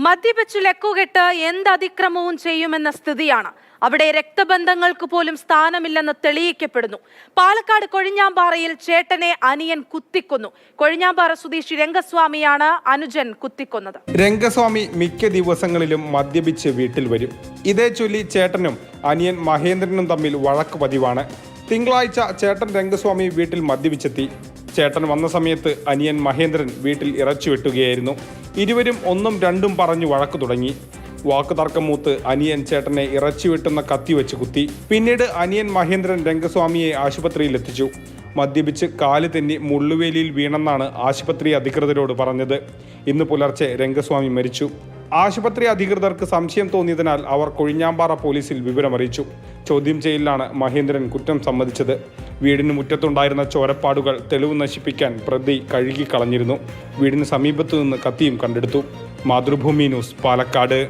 മദ്യപിച്ചു ലക്കുകെട്ട് എന്ത് അതിക്രമവും ചെയ്യുമെന്ന സ്ഥിതിയാണ്. അവിടെ രക്തബന്ധങ്ങൾക്ക് പോലും സ്ഥാനമില്ലെന്ന് തെളിയിക്കപ്പെടുന്നു. പാലക്കാട് കൊഴിഞ്ഞാമ്പാറയിൽ ചേട്ടനെ അനിയൻ കുത്തിക്കൊന്നു. കൊഴിഞ്ഞാമ്പാറ സ്വദേശി രംഗസ്വാമിയാണ് അനുജൻ കുത്തിക്കൊന്നത്. രംഗസ്വാമി മിക്ക ദിവസങ്ങളിലും മദ്യപിച്ച് വീട്ടിൽ വരും. ഇതേ ചൊല്ലി ചേട്ടനും അനിയൻ മഹേന്ദ്രനും തമ്മിൽ വഴക്ക് പതിവാണ്. തിങ്കളാഴ്ച ചേട്ടൻ രംഗസ്വാമി വീട്ടിൽ മദ്യപിച്ചെത്തി. ചേട്ടൻ വന്ന സമയത്ത് അനിയൻ മഹേന്ദ്രൻ വീട്ടിൽ ഇറച്ചി വെട്ടുകയായിരുന്നു. ഇരുവരും ഒന്നും രണ്ടും പറഞ്ഞു വഴക്ക് തുടങ്ങി. വാക്കുതർക്കം മൂത്ത് അനിയൻ ചേട്ടനെ ഇറച്ചി വെട്ടുന്ന കത്തി വെച്ച് കുത്തി. പിന്നീട് അനിയൻ മഹേന്ദ്രൻ രംഗസ്വാമിയെ ആശുപത്രിയിൽ എത്തിച്ചു. മദ്യപിച്ച് കാല് തെന്നി മുള്ളുവേലിയിൽ വീണെന്നാണ് ആശുപത്രി അധികൃതരോട് പറഞ്ഞത്. ഇന്ന് പുലർച്ചെ രംഗസ്വാമി മരിച്ചു. ആശുപത്രി അധികൃതർക്ക് സംശയം തോന്നിയതിനാൽ അവർ കൊഴിഞ്ഞാമ്പാറ പോലീസിൽ വിവരമറിയിച്ചു. ചോദ്യം ചെയ്യലിലാണ് മഹേന്ദ്രൻ കുറ്റം സമ്മതിച്ചത്. വീടിന് മുറ്റത്തുണ്ടായിരുന്ന ചോരപ്പാടുകൾ തെളിവ് നശിപ്പിക്കാൻ പ്രതി കഴുകിക്കളഞ്ഞിരുന്നു. വീടിന് സമീപത്തു നിന്ന് കത്തിയും കണ്ടെടുത്തു. മാതൃഭൂമി ന്യൂസ്, പാലക്കാട്.